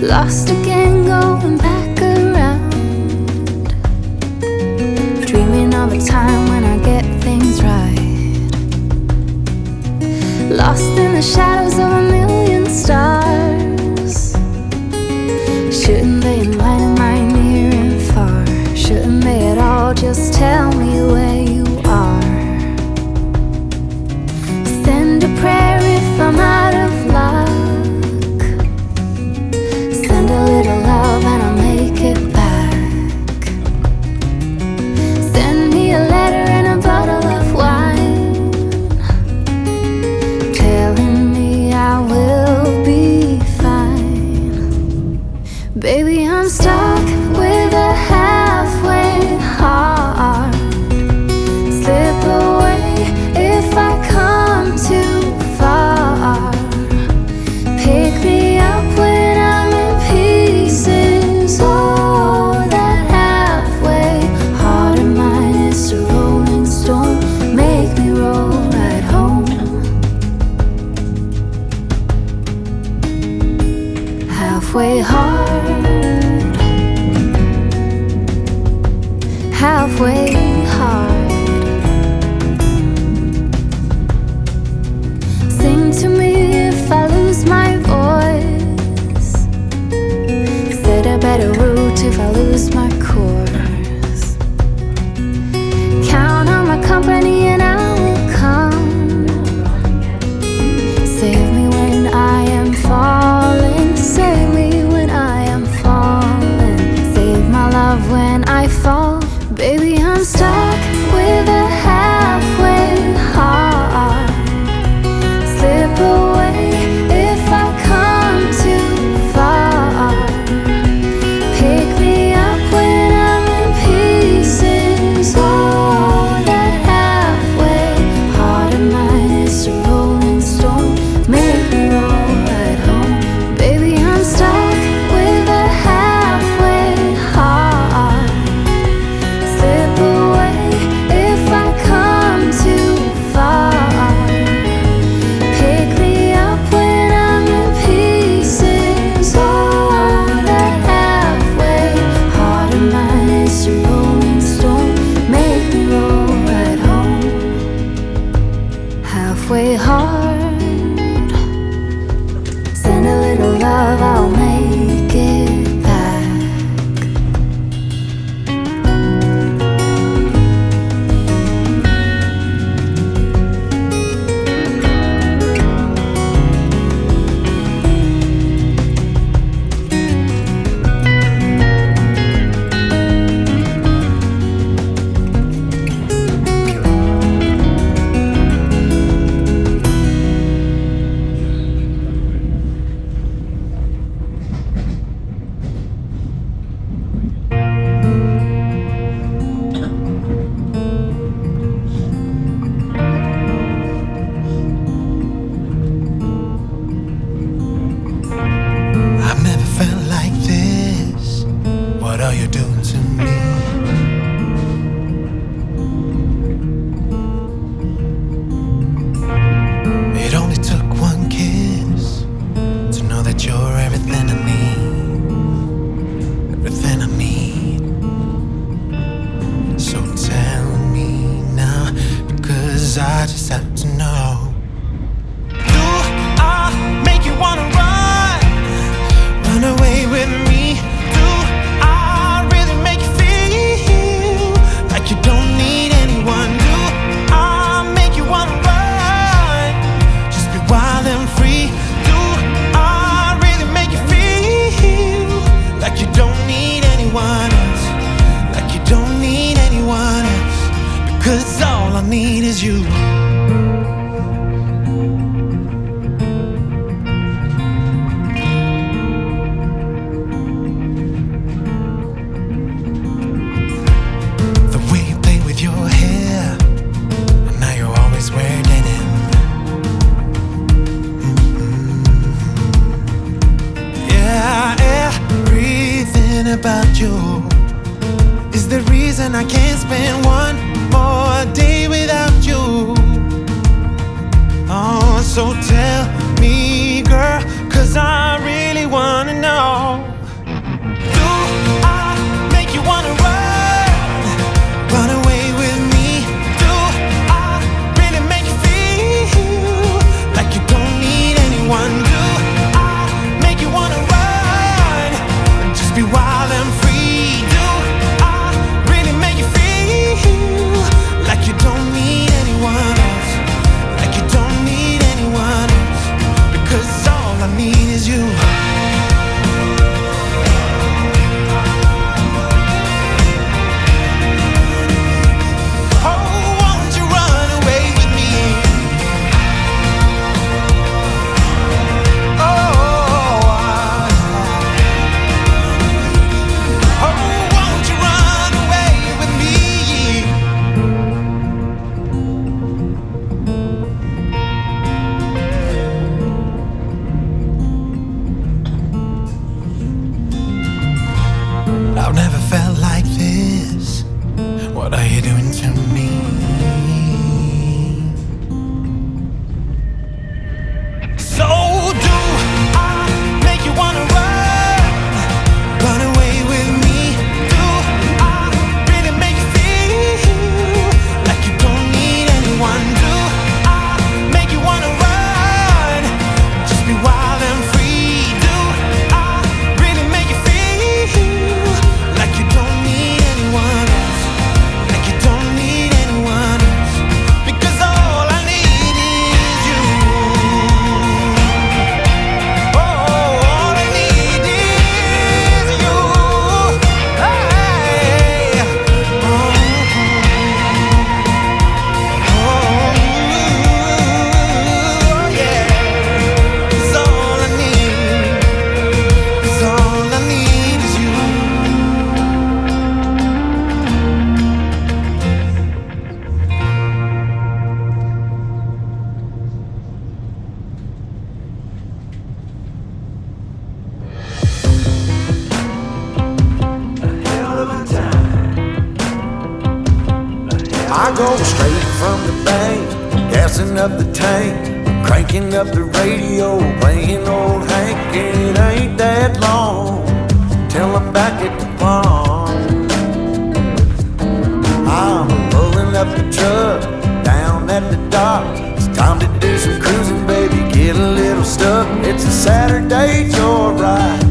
Lost again, going back around, dreaming of a time when I get things right. Lost in the shadows of a million stars. Shouldn't they enlighten my near and far? Shouldn't they at all just tell me where you are? Send a prayer if I'm out of luck. Send a little love and I'll make it back. Send me a letter and a bottle of wine, telling me I will be fine. Baby, I'm stuck with a halfway heart. Slip away if I come too far. Pick me up when I'm in pieces. Oh, that halfway heart of mine is a rolling stone. Make me roll right home. Halfway hard, halfway hard. Sing to me if I lose my voice. Set a better route if I lose my course. Count on my company and I will come. Save me when I am falling. Save me when I am falling. Save my love when I fall. Baby, I'm stuck with a halfway heart. Slip away if I come too far. Pick me up when I'm in pieces. Oh, that halfway heart of mine is a rolling stone. Make me roll right home. Baby, I'm stuck with a halfway heart. Slip away if I come too far. Pick me up when I'm in pieces. Oh, that halfway heart of mine is a rolling stone. Make me roll right home. Halfway hard. Send a little love, I'll make it back. I've never felt like this. What are you doing to me? It only took one kiss to know that you're everything I need. Everything I need. So tell me now, because I just have to know. Do I make you wanna run away with me? Do I really make you feel like you don't need anyone? Do I make you wanna run, just be wild and free? Do I really make you feel like you don't need anyone else? Like you don't need anyone else? Because all I need is you. About you is the reason I can't spend one more day without you. Oh, so tell me, girl, 'cause I really wanna know. What are you doing to me? So do I make you wanna run away with me? Do I really make you feel like you don't need anyone? Do I make you wanna run, just be wild and free? Do I really make you feel like you don't need anyone else? Like you don't need anyone else? Because all I need is you. Oh, all I need is you. Hey. Oh, yeah. 'Cause all I need, 'cause all I need is you. I go straight from the bank, gassing up the tank, cranking up the radio, playing old Hank. It ain't that long till I'm back at the pond. I'm pulling up the truck down at the dock. It's time to do some cruising, baby, get a little stuck. It's a Saturday joyride.